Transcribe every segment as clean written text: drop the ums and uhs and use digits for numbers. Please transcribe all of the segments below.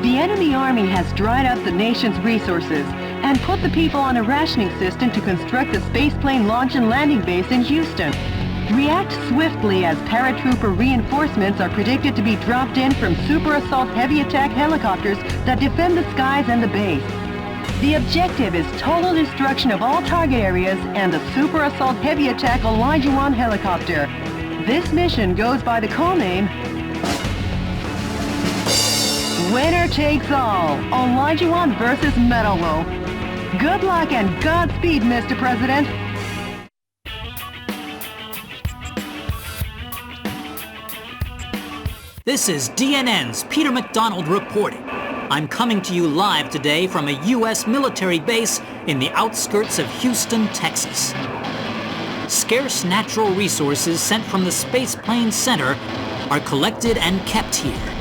The enemy army has dried up the nation's resources and put the people on a rationing system to construct a spaceplane launch and landing base in Houston. React swiftly as paratrooper reinforcements are predicted to be dropped in from Super Assault heavy attack helicopters that defend the skies and the base. The objective is total destruction of all target areas and the Super Assault heavy attack Olajiwon helicopter. This mission goes by the call name Winner Takes All, Olajiwon versus MacDonald. Good luck and Godspeed, Mr. President. This is DNN's Peter MacDonald reporting. I'm coming to you live today from a U.S. military base in the outskirts of Houston, Texas. Scarce natural resources sent from the Spaceplane Center are collected and kept here.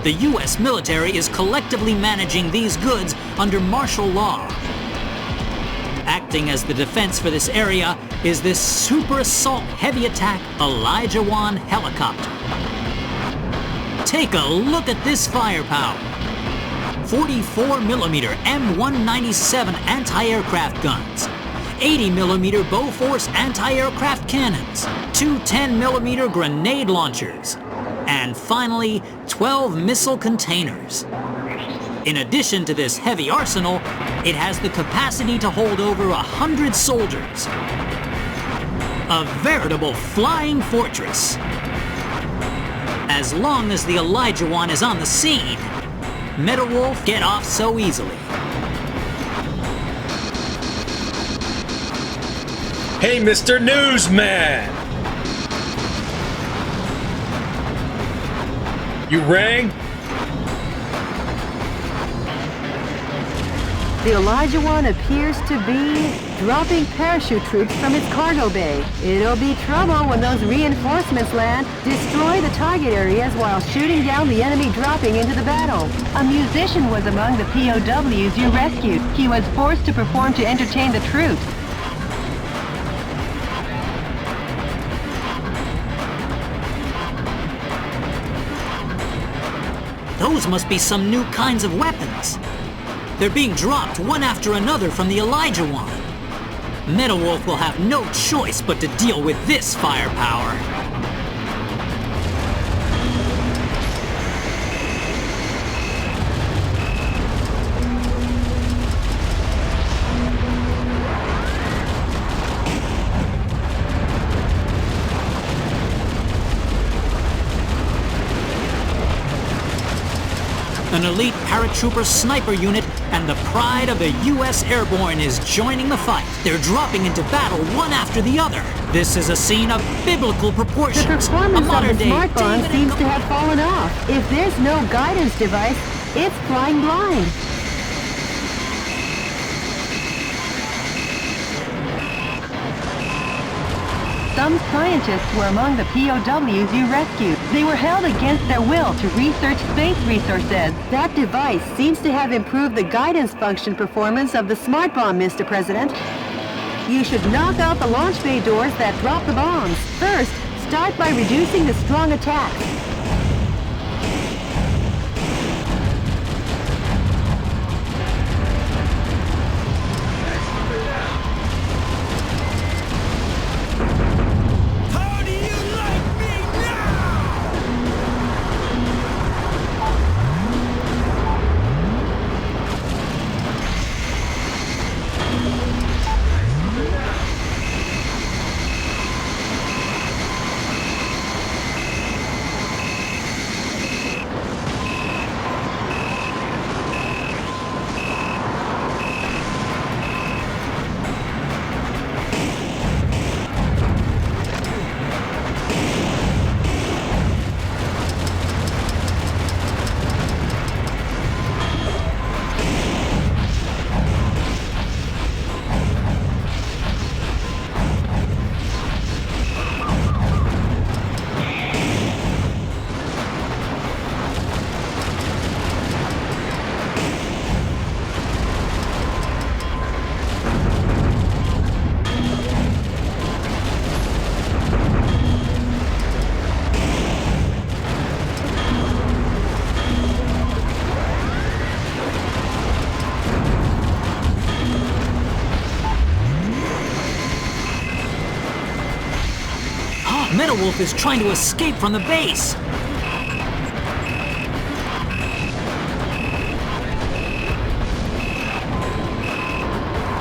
The U.S. military is collectively managing these goods under martial law. Acting as the defense for this area is this Super Assault heavy attack Olajiwon helicopter. Take a look at this firepower. 44mm M197 anti-aircraft guns, 80mm Bofors anti-aircraft cannons, two 10mm grenade launchers, and finally 12 missile containers. In addition to this heavy arsenal, it has the capacity to hold over 100 soldiers. A veritable flying fortress. As long as the Olajiwon is on the scene, MacDonald get off so easily. Hey, Mr. Newsman! You rang? The Olajiwon appears to be dropping parachute troops from its cargo bay. It'll be trouble when those reinforcements land, destroy the target areas while shooting down the enemy dropping into the battle. A musician was among the POWs you rescued. He was forced to perform to entertain the troops. Those must be some new kinds of weapons. They're being dropped one after another from the Olajiwon. MacDonald will have no choice but to deal with this firepower. An elite paratrooper sniper unit and the pride of the U.S. Airborne is joining the fight. They're dropping into battle one after the other. This is a scene of biblical proportions. The performance of the smart bomb seems to have fallen off. If there's no guidance device, it's flying blind. Some scientists were among the POWs you rescued. They were held against their will to research space resources. That device seems to have improved the guidance function performance of the smart bomb, Mr. President. You should knock out the launch bay doors that drop the bombs. First, start by reducing the strong attacks. Metal-Wolf is trying to escape from the base.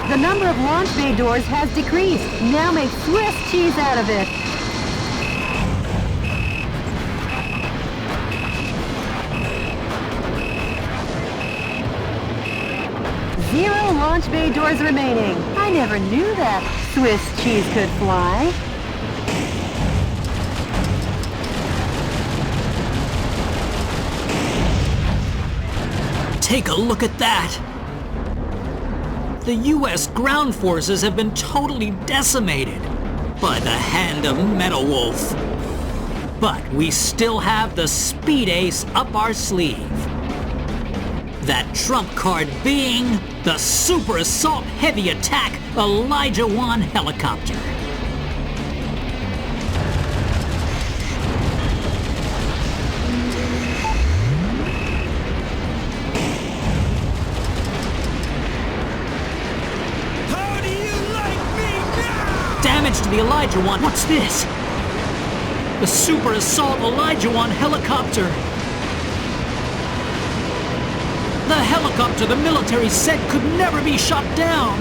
The number of launch bay doors has decreased. Now make Swiss cheese out of it. Zero launch bay doors remaining. I never knew that Swiss cheese could fly. Take a look at that. The U.S. ground forces have been totally decimated by the hand of Metal-Wolf. But we still have the speed ace up our sleeve. That trump card being the Super Assault Heavy Attack Olajiwon helicopter. How do you like me now? Damage to the Olajiwon. What's this? The Super Assault Olajiwon helicopter. The helicopter the military said could never be shot down.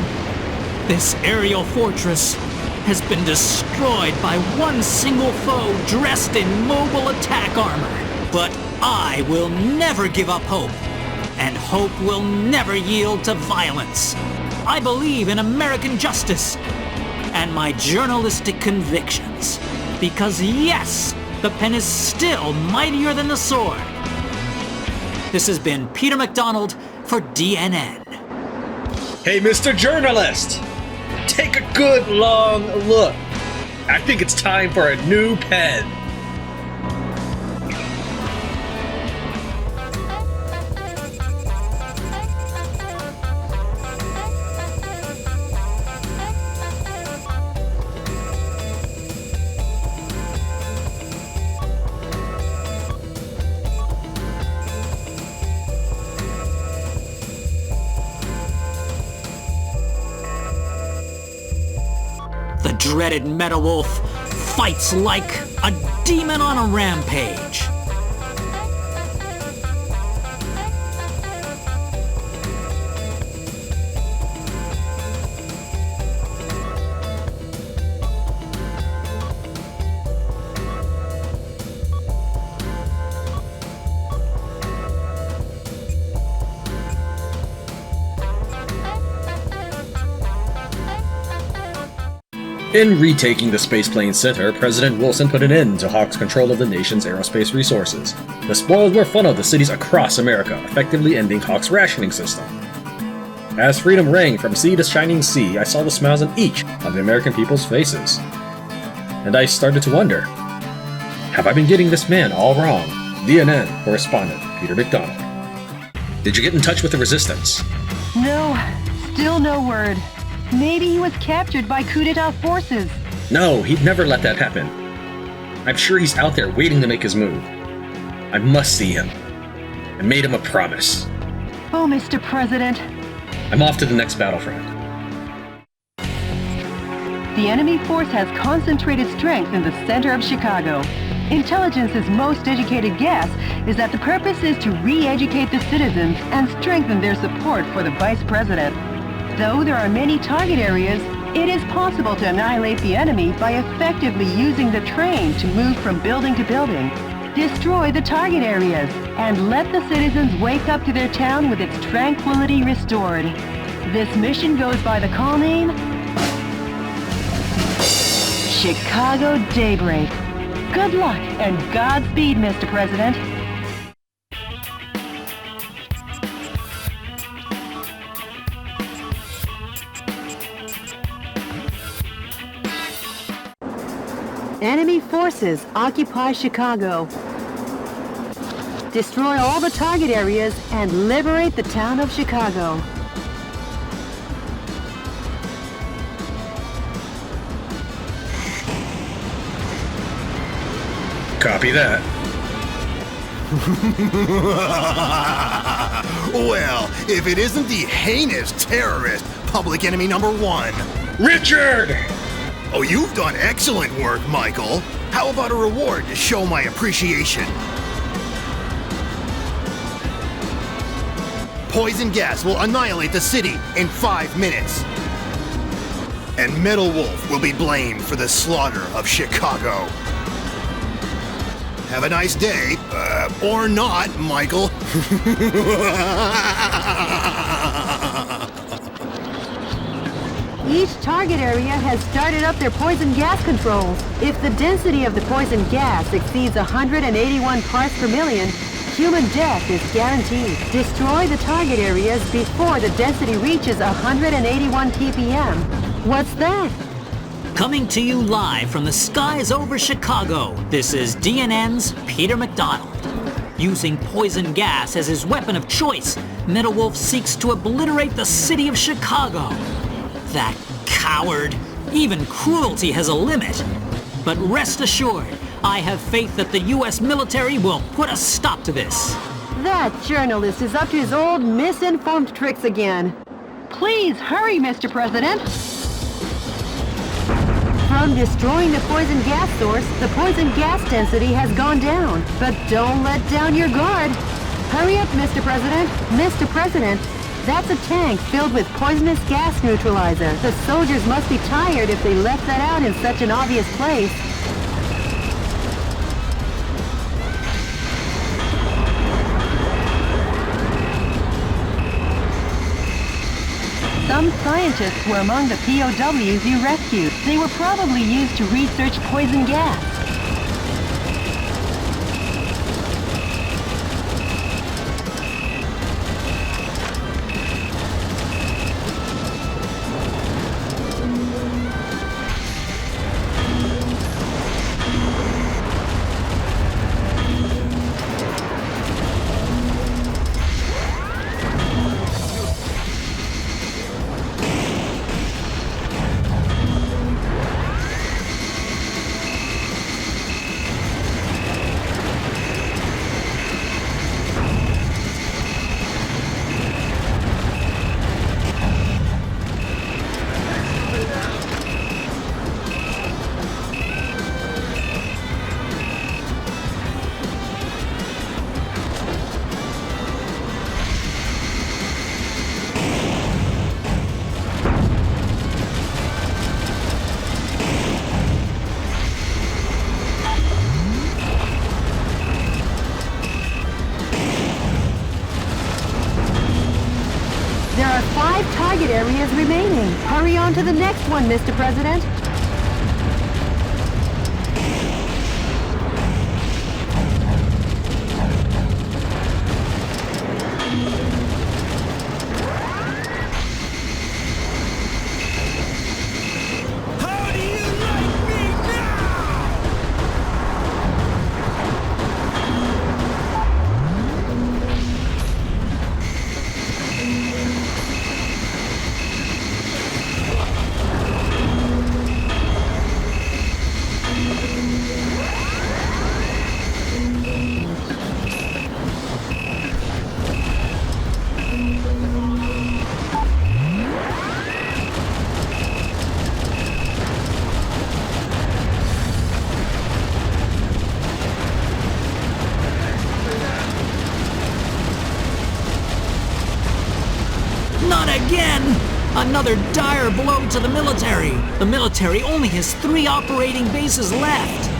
This aerial fortress has been destroyed by one single foe dressed in mobile attack armor. But I will never give up hope, and hope will never yield to violence. I believe in American justice and my journalistic convictions. Because yes, the pen is still mightier than the sword. This has been Peter MacDonald for DNN. Hey, Mr. Journalist! Take a good long look. I think it's time for a new pen. The dreaded Metal-Wolf fights like a demon on a rampage. In retaking the Spaceplane Center, President Wilson put an end to Hawk's control of the nation's aerospace resources. The spoils were funneled to cities across America, effectively ending Hawk's rationing system. As freedom rang from sea to shining sea, I saw the smiles on each of the American people's faces. And I started to wonder, have I been getting this man all wrong? DNN correspondent Peter MacDonald. Did you get in touch with the Resistance? No, still no word. Maybe he was captured by coup d'etat forces. No, he'd never let that happen. I'm sure he's out there waiting to make his move. I must see him. I made him a promise. Oh, Mr. President. I'm off to the next battlefront. The enemy force has concentrated strength in the center of Chicago. Intelligence's most educated guess is that the purpose is to re-educate the citizens and strengthen their support for the Vice President. Though there are many target areas, it is possible to annihilate the enemy by effectively using the train to move from building to building. Destroy the target areas and let the citizens wake up to their town with its tranquility restored. This mission goes by the call name Chicago Daybreak. Good luck and Godspeed, Mr. President. Enemy forces occupy Chicago. Destroy all the target areas and liberate the town of Chicago. Copy that. Well, if it isn't the heinous terrorist, public enemy number one. Richard! Oh, you've done excellent work, Michael. How about a reward to show my appreciation? Poison gas will annihilate the city in 5 minutes. And Metal Wolf will be blamed for the slaughter of Chicago. Have a nice day. Or not, Michael. Each target area has started up their poison gas controls. If the density of the poison gas exceeds 181 parts per million, human death is guaranteed. Destroy the target areas before the density reaches 181 ppm. What's that? Coming to you live from the skies over Chicago, this is DNN's Peter MacDonald. Using poison gas as his weapon of choice, Metal Wolf seeks to obliterate the city of Chicago. That coward! Even cruelty has a limit. But rest assured, I have faith that the U.S. military will put a stop to this. That journalist is up to his old misinformed tricks again. Please hurry, Mr. President. From destroying the poison gas source, the poison gas density has gone down. But don't let down your guard. Hurry up, Mr. President. Mr. President, that's a tank filled with poisonous gas neutralizer. The soldiers must be tired if they left that out in such an obvious place. Some scientists were among the POWs you rescued. They were probably used to research poison gas. There are 5 target areas remaining. Hurry on to the next one, Mr. President. How do you like me now? Not again! Another dire blow to the military. The military only has 3 operating bases left.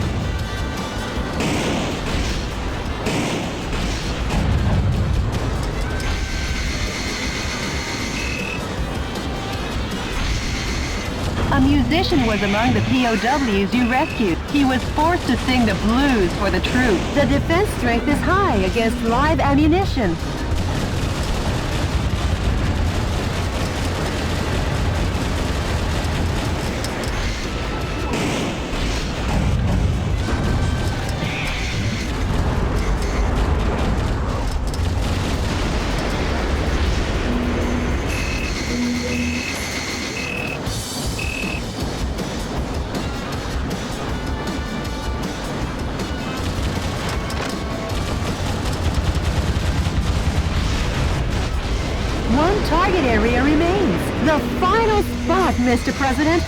A musician was among the POWs you rescued. He was forced to sing the blues for the troops. The defense strength is high against live ammunition. One target area remains. The final spot, Mr. President.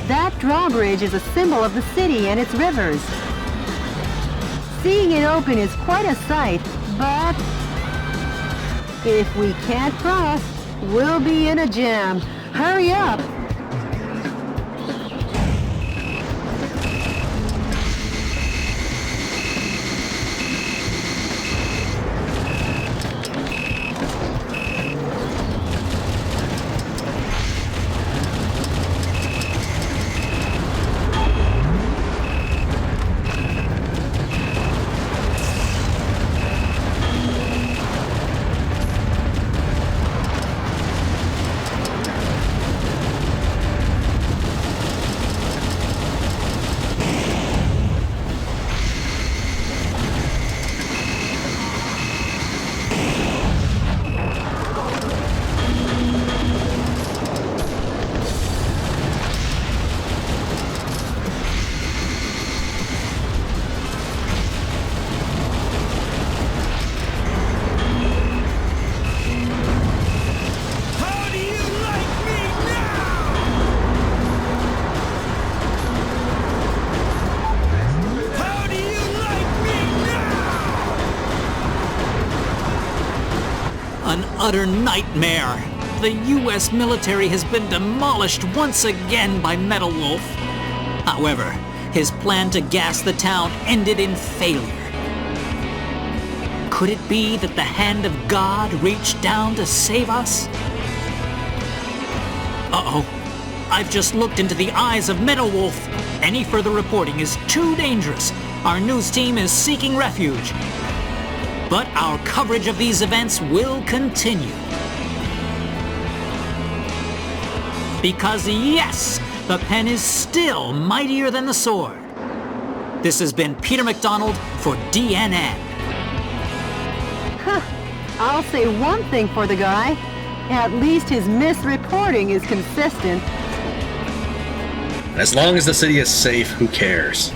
That drawbridge is a symbol of the city and its rivers. Seeing it open is quite a sight, but if we can't cross, we'll be in a jam. Hurry up! An utter nightmare. The U.S. military has been demolished once again by Metal Wolf. However, his plan to gas the town ended in failure. Could it be that the hand of God reached down to save us? Uh-oh. I've just looked into the eyes of Metal Wolf. Any further reporting is too dangerous. Our news team is seeking refuge. But our coverage of these events will continue. Because yes, the pen is still mightier than the sword. This has been Peter MacDonald for DNN. I'll say one thing for the guy. At least his misreporting is consistent. As long as the city is safe, who cares?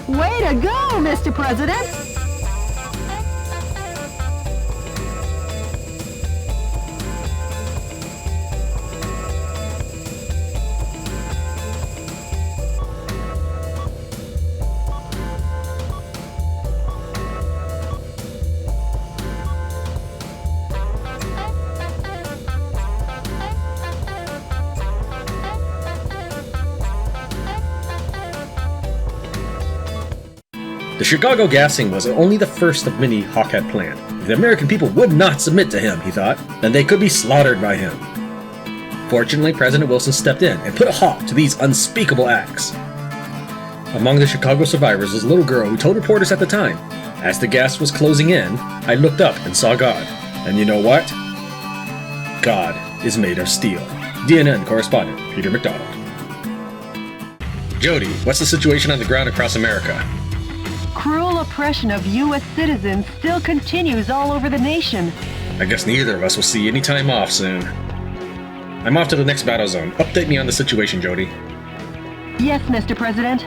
Way to go, Mr. President! The Chicago gassing was only the first of many Hawk had planned. If the American people would not submit to him, he thought, then they could be slaughtered by him. Fortunately, President Wilson stepped in and put a halt to these unspeakable acts. Among the Chicago survivors was a little girl who told reporters at the time, "As the gas was closing in, I looked up and saw God. And you know what? God is made of steel." DNN correspondent Peter MacDonald. Jody, what's the situation on the ground across America? Cruel oppression of U.S. citizens still continues all over the nation. I guess neither of us will see any time off soon. I'm off to the next battle zone. Update me on the situation, Jody. Yes, Mr. President.